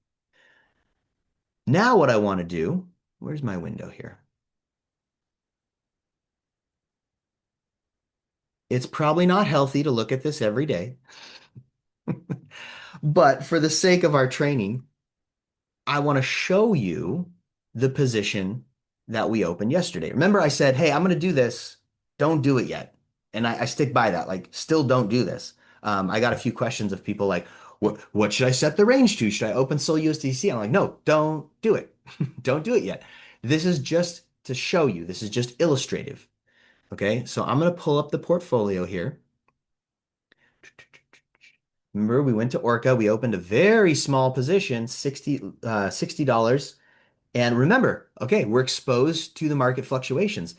Now, what I want to do, where's my window here? It's probably not healthy to look at this every day, but for the sake of our training, I want to show you the position that we opened yesterday. Remember, I said, hey, I'm going to do this. Don't do it yet. And I stick by that. Like, still don't do this. I got a few questions of people like, what should I set the range to? Should I open Sol USDC? I'm like, no, don't do it. Don't do it yet. This is just to show you. This is just illustrative. Okay, so I'm going to pull up the portfolio here. Remember, we went to Orca. We opened a very small position, $60. And remember, okay, we're exposed to the market fluctuations.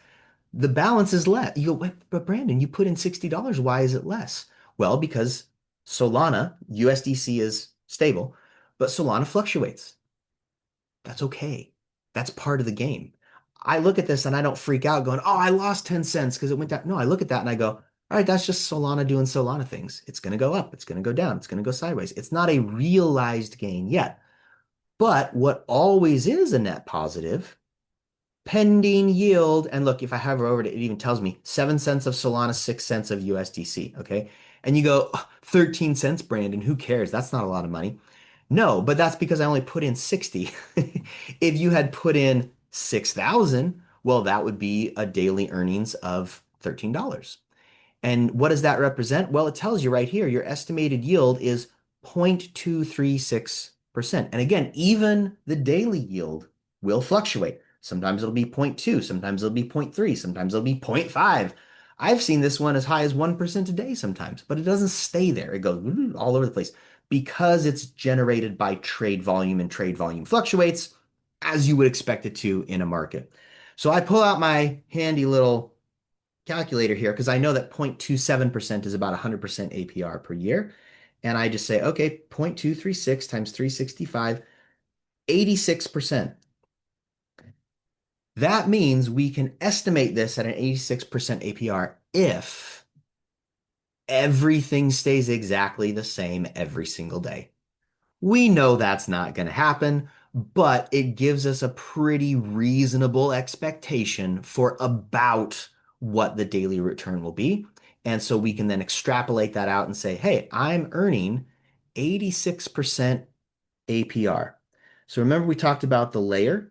The balance is less. You go, but Brandon, you put in $60. Why is it less? Well, because Solana, USDC is stable, but Solana fluctuates. That's okay. That's part of the game. I look at this and I don't freak out going, oh, I lost 10 cents because it went down. No, I look at that and I go, all right, that's just Solana doing Solana things. It's going to go up. It's going to go down. It's going to go sideways. It's not a realized gain yet. But what always is a net positive, pending yield. And look, if I hover over it, it even tells me 7 cents of Solana, 6 cents of USDC. Okay. And you go, 13 cents, Brandon, who cares? That's not a lot of money. No, but that's because I only put in 60. If you had put in 6,000, well, that would be a daily earnings of $13. And what does that represent? Well, it tells you right here, your estimated yield is 0.236%. And again, even the daily yield will fluctuate. Sometimes it'll be zero point 0.2, sometimes it'll be zero point 0.3, sometimes it'll be 0.5. I've seen this one as high as 1% a day sometimes, but it doesn't stay there. It goes all over the place because it's generated by trade volume and trade volume fluctuates as you would expect it to in a market. So I pull out my handy little calculator here because I know that 0.27% is about 100% APR per year. And I just say, okay, 0.236 times 365, 86%. That means we can estimate this at an 86% APR if everything stays exactly the same every single day. We know that's not going to happen, but it gives us a pretty reasonable expectation for about what the daily return will be. And so we can then extrapolate that out and say, hey, I'm earning 86% APR. So remember we talked about the layer,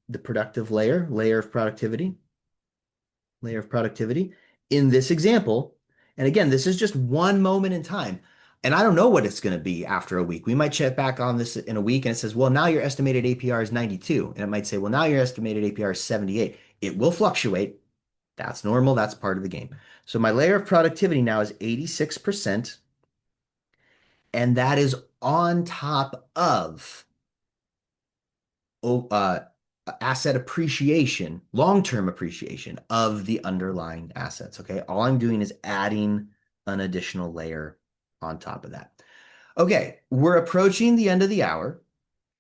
the productive layer of productivity layer of productivity in this example. And again, this is just one moment in time. And I don't know what it's going to be after a week. We might check back on this in a week and it says, well, now your estimated APR is 92. And it might say, well, now your estimated APR is 78. It will fluctuate. That's normal. That's part of the game. So my layer of productivity now is 86%. And that is on top of oh, asset appreciation, long-term appreciation of the underlying assets. Okay. All I'm doing is adding an additional layer on top of that. Okay. We're approaching the end of the hour.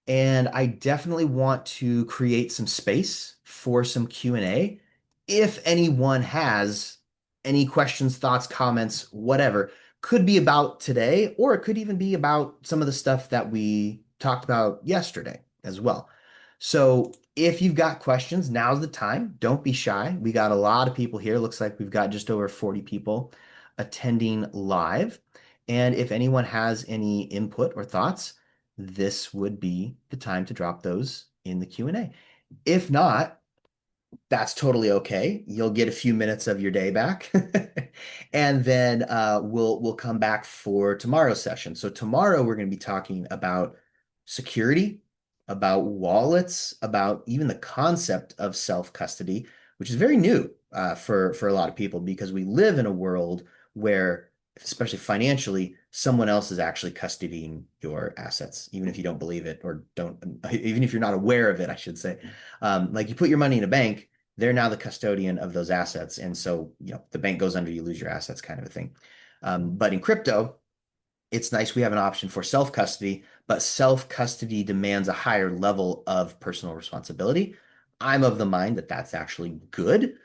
And I definitely want to create some space for some Q&A. If anyone has any questions, thoughts, comments, whatever, could be about today, or it could even be about some of the stuff that we talked about yesterday as well. So if you've got questions, now's the time. Don't be shy. We got a lot of people here. Looks like we've got just over 40 people attending live. And if anyone has any input or thoughts, this would be the time to drop those in the Q&A. If not, that's totally okay. You'll get a few minutes of your day back. And then we'll come back for tomorrow's session. So tomorrow we're going to be talking about security, about wallets, about even the concept of self-custody, which is very new for a lot of people because we live in a world where, especially financially, someone else is actually custodying your assets, even if you don't believe it or don't, even if you're not aware of it, I should say. Like you put your money in a bank, they're now the custodian of those assets. And so, the bank goes under, you lose your assets kind of a thing. But in crypto, it's nice we have an option for self-custody, but self-custody demands a higher level of personal responsibility. I'm of the mind that that's actually good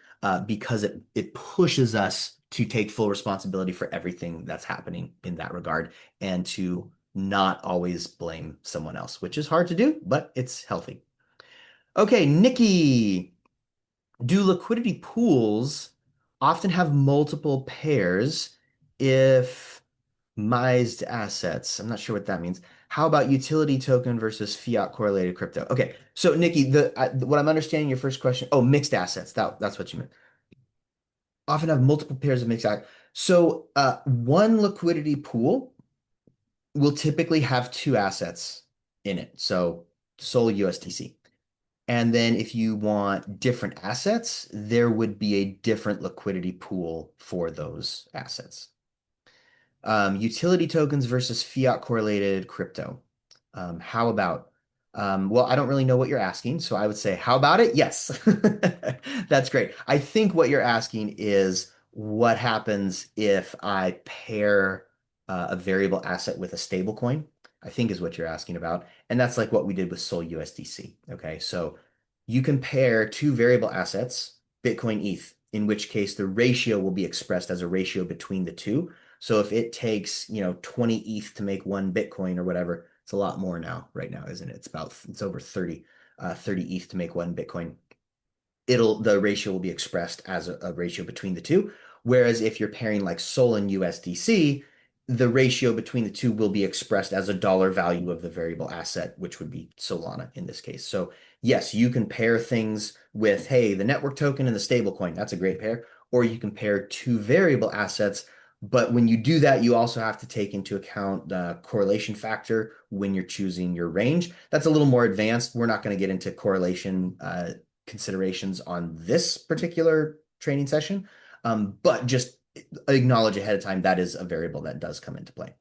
because it pushes us to take full responsibility for everything that's happening in that regard and to not always blame someone else, which is hard to do, but it's healthy. Okay, Nikki, do liquidity pools often have multiple pairs if Mised assets? I'm not sure what that means. How about utility token versus fiat correlated crypto? Okay, so Nikki, what I'm understanding your first question, oh, mixed assets. That's what you meant. Often have multiple pairs of mixed assets. So one liquidity pool will typically have two assets in it. So Sol USDC. And then if you want different assets, there would be a different liquidity pool for those assets. Utility tokens versus fiat correlated crypto. How about? Well, I don't really know what you're asking, so I would say, how about it? Yes. That's great. I think what you're asking is what happens if I pair a variable asset with a stable coin, I think is what you're asking about. And that's like what we did with Sol USDC. Okay, so you can pair two variable assets, Bitcoin, ETH, in which case the ratio will be expressed as a ratio between the two. So if it takes, 20 ETH to make one Bitcoin or whatever, it's a lot more now, right now, isn't it? It's over 30 ETH to make one Bitcoin. The ratio will be expressed as a ratio between the two. Whereas if you're pairing like Sol and USDC, the ratio between the two will be expressed as a dollar value of the variable asset, which would be Solana in this case. So yes, you can pair things with, hey, the network token and the stable coin. That's a great pair. Or you can pair two variable assets. But when you do that, you also have to take into account the correlation factor when you're choosing your range. That's a little more advanced. We're not going to get into correlation considerations on this particular training session. But just acknowledge ahead of time that is a variable that does come into play.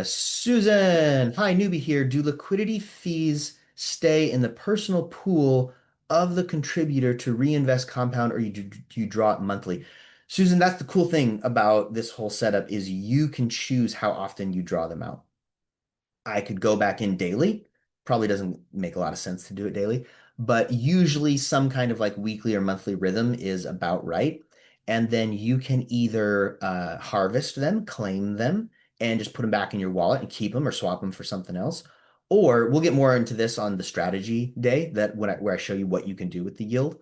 Susan, hi, newbie here. Do liquidity fees stay in the personal pool of the contributor to reinvest compound, or do you draw it monthly? Susan, that's the cool thing about this whole setup is you can choose how often you draw them out. I could go back in daily. Probably doesn't make a lot of sense to do it daily, but usually some kind of like weekly or monthly rhythm is about right. And then you can either harvest them, claim them, and just put them back in your wallet and keep them or swap them for something else. Or we'll get more into this on the strategy day that where I show you what you can do with the yield.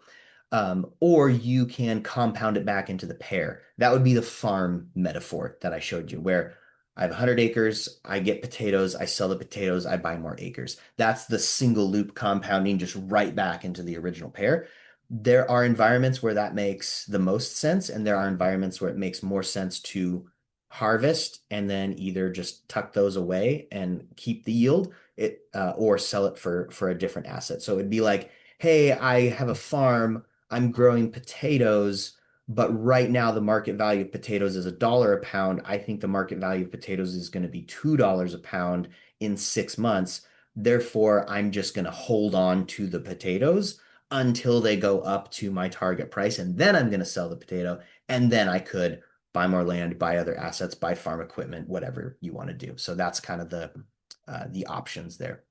Or you can compound it back into the pair. That would be the farm metaphor that I showed you, where I have 100 acres, I get potatoes, I sell the potatoes, I buy more acres. That's the single loop compounding just right back into the original pair. There are environments where that makes the most sense, and there are environments where it makes more sense to harvest and then either just tuck those away and keep the yield or sell it for a different asset. So it'd be like, hey, I have a farm, I'm growing potatoes, but right now the market value of potatoes is $1 a pound. I think the market value of potatoes is going to be $2 a pound in 6 months. Therefore, I'm just going to hold on to the potatoes until they go up to my target price, and then I'm going to sell the potato, and then I could buy more land, buy other assets, buy farm equipment, whatever you want to do. So that's kind of the options there.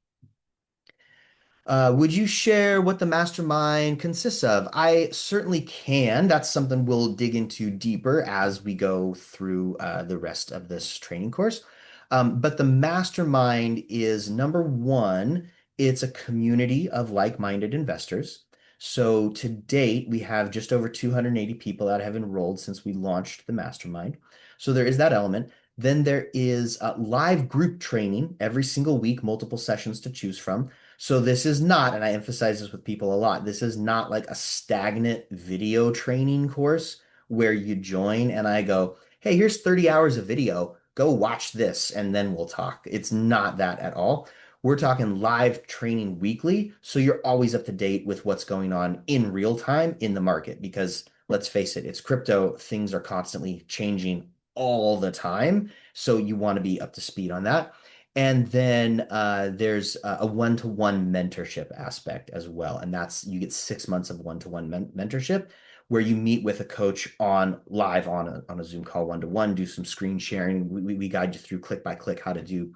Would you share what the mastermind consists of? I certainly can. That's something we'll dig into deeper as we go through the rest of this training course. But the mastermind is number one, it's a community of like-minded investors. So to date, we have just over 280 people that have enrolled since we launched the mastermind. So there is that element. Then there is live group training every single week, multiple sessions to choose from. So this is not, and I emphasize this with people a lot, this is not like a stagnant video training course where you join and I go, hey, here's 30 hours of video. Go watch this and then we'll talk. It's not that at all. We're talking live training weekly. So you're always up to date with what's going on in real time in the market because let's face it, it's crypto. Things are constantly changing all the time. So you want to be up to speed on that. And then there's a one-to-one mentorship aspect as well. And that's you get 6 months of one-to-one mentorship where you meet with a coach on live on a Zoom call one-to-one, do some screen sharing. We guide you through click by click how to do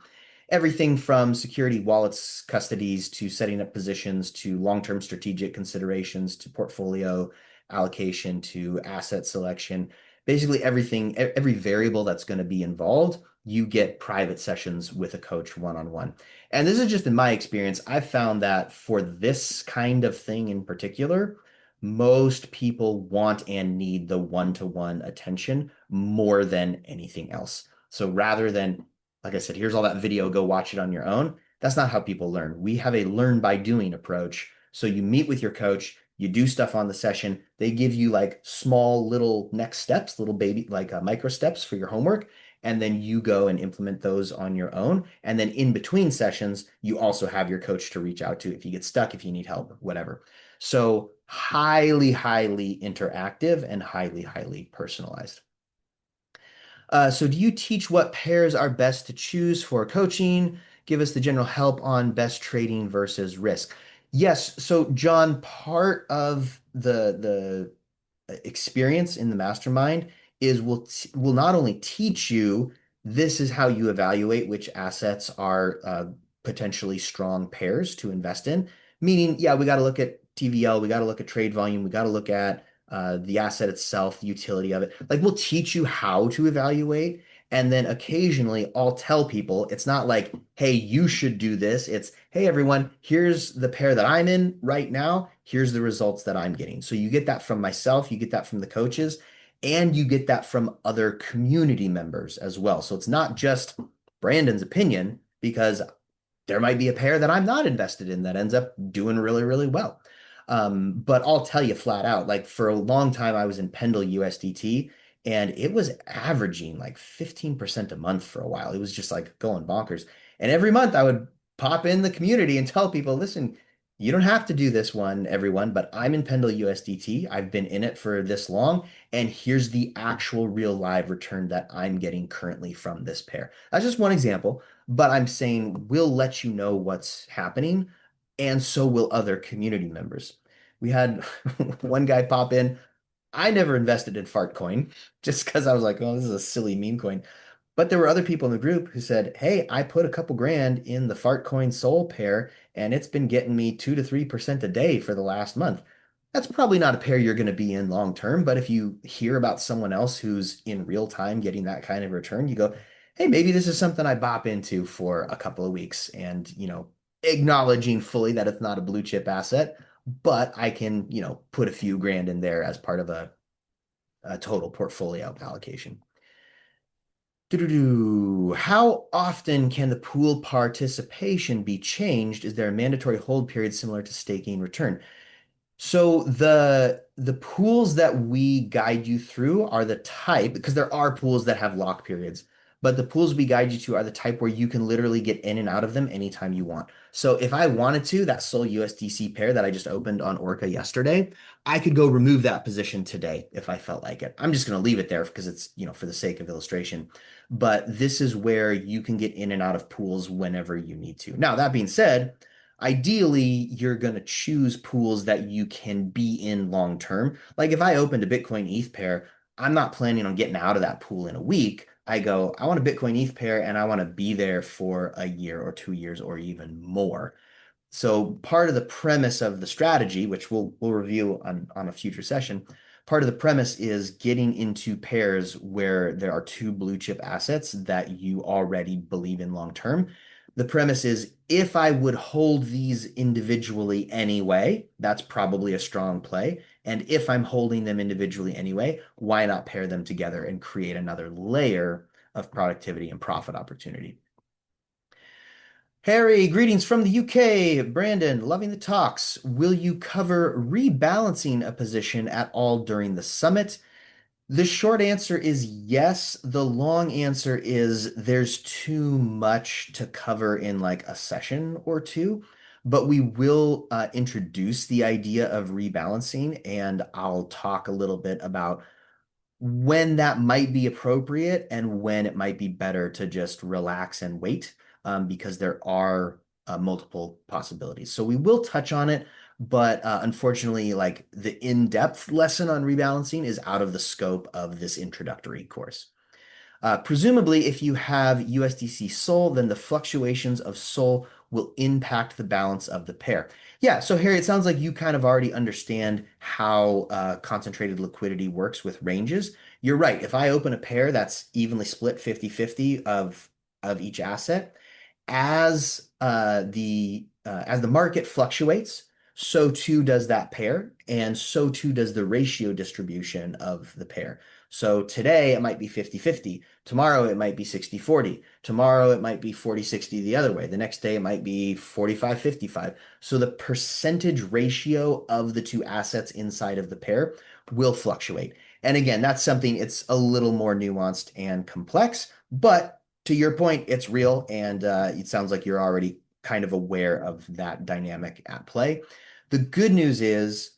everything from security wallets, custodies to setting up positions to long-term strategic considerations to portfolio allocation to asset selection. Basically everything, every variable that's going to be involved you get private sessions with a coach one-on-one. And this is just in my experience, I've found that for this kind of thing in particular, most people want and need the one-to-one attention more than anything else. So rather than, like I said, here's all that video, go watch it on your own. That's not how people learn. We have a learn by doing approach. So you meet with your coach, you do stuff on the session. They give you like small little next steps, little baby, like micro steps for your homework and then you go and implement those on your own. And then in between sessions, you also have your coach to reach out to if you get stuck, if you need help, whatever. So highly, highly interactive and highly, highly personalized. So do you teach what pairs are best to choose for coaching? Give us the general help on best trading versus risk. Yes. So John, part of the experience in the mastermind is will not only teach you this is how you evaluate which assets are potentially strong pairs to invest in. Meaning, yeah, we got to look at TVL, we got to look at trade volume, we got to look at the asset itself, the utility of it. Like we'll teach you how to evaluate. And then occasionally I'll tell people it's not like, hey, you should do this. It's, hey, everyone, here's the pair that I'm in right now. Here's the results that I'm getting. So you get that from myself, you get that from the coaches. And you get that from other community members as well. So it's not just Brandon's opinion, because there might be a pair that I'm not invested in that ends up doing really, really well. But I'll tell you flat out, like for a long time, I was in Pendle USDT and it was averaging like 15% a month for a while. It was just like going bonkers. And every month I would pop in the community and tell people, listen, you don't have to do this one, everyone, but I'm in Pendle USDT. I've been in it for this long, and here's the actual real live return that I'm getting currently from this pair. That's just one example, but I'm saying we'll let you know what's happening, and so will other community members. We had one guy pop in. I never invested in Fartcoin just because I was like, oh, this is a silly meme coin. But there were other people in the group who said, hey, I put a couple grand in the Fartcoin Soul pair, and it's been getting me 2 to 3% a day for the last month. That's probably not a pair you're going to be in long term, but if you hear about someone else who's in real time getting that kind of return, you go, hey, maybe this is something I bop into for a couple of weeks, and, acknowledging fully that it's not a blue chip asset, but I can, put a few grand in there as part of a total portfolio allocation. Doo-doo-doo. How often can the pool participation be changed? Is there a mandatory hold period similar to staking return? So the pools that we guide you through are the type, because there are pools that have lock periods, but the pools we guide you to are the type where you can literally get in and out of them anytime you want. So if I wanted to, that Sol USDC pair that I just opened on Orca yesterday, I could go remove that position today if I felt like it. I'm just going to leave it there because it's, for the sake of illustration. But this is where you can get in and out of pools whenever you need to. Now, that being said, ideally, you're going to choose pools that you can be in long term. Like if I opened a Bitcoin ETH pair, I'm not planning on getting out of that pool in a week. I go, I want a Bitcoin ETH pair and I want to be there for a year or 2 years or even more. So part of the premise of the strategy, which we'll review on a future session, part of the premise is getting into pairs where there are two blue chip assets that you already believe in long term. The premise is if I would hold these individually anyway, that's probably a strong play. And if I'm holding them individually anyway, why not pair them together and create another layer of productivity and profit opportunity? Harry, greetings from the UK. Brandon, loving the talks. Will you cover rebalancing a position at all during the summit? The short answer is yes. The long answer is there's too much to cover in like a session or two, but we will introduce the idea of rebalancing, and I'll talk a little bit about when that might be appropriate and when it might be better to just relax and wait, because there are multiple possibilities. So we will touch on it, but unfortunately, like the in-depth lesson on rebalancing is out of the scope of this introductory course. Presumably, if you have USDC Sol, then the fluctuations of Sol will impact the balance of the pair. Yeah, so Harry, it sounds like you kind of already understand how concentrated liquidity works with ranges. You're right. If I open a pair that's evenly split 50-50 of each asset, as the market fluctuates, so too does that pair, and so too does the ratio distribution of the pair. So today it might be 50-50. Tomorrow it might be 60-40. Tomorrow it might be 40-60 the other way. The next day it might be 45-55. So the percentage ratio of the two assets inside of the pair will fluctuate. And again, that's something, it's a little more nuanced and complex, but to your point, it's real. And it sounds like you're already kind of aware of that dynamic at play. The good news is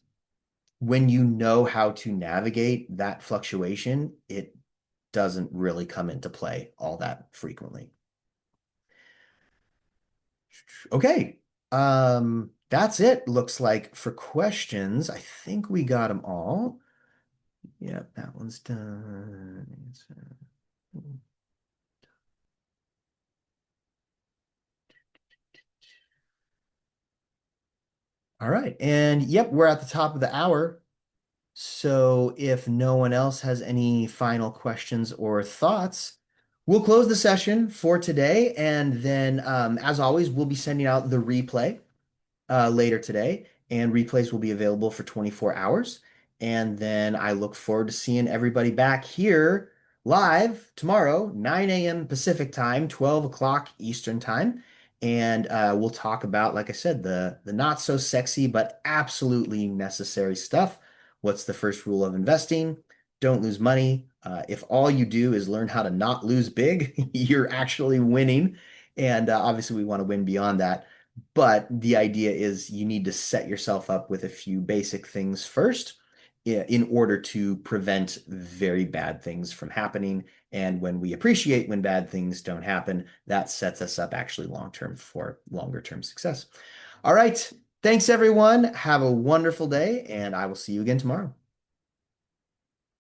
when you know how to navigate that fluctuation, it doesn't really come into play all that frequently. Okay. That's it. Looks like for questions, I think we got them all. Yep, that one's done. All right. And yep, we're at the top of the hour. So if no one else has any final questions or thoughts, we'll close the session for today. And then, as always, we'll be sending out the replay later today, and replays will be available for 24 hours. And then I look forward to seeing everybody back here live tomorrow, 9 a.m. Pacific time, 12 o'clock Eastern time. And we'll talk about, like I said, the not so sexy, but absolutely necessary stuff. What's the first rule of investing? Don't lose money. If all you do is learn how to not lose big, you're actually winning. And obviously, we want to win beyond that. But the idea is you need to set yourself up with a few basic things first in order to prevent very bad things from happening. And when we appreciate when bad things don't happen, that sets us up actually long term for longer term success. All right. Thanks, everyone. Have a wonderful day, and I will see you again tomorrow.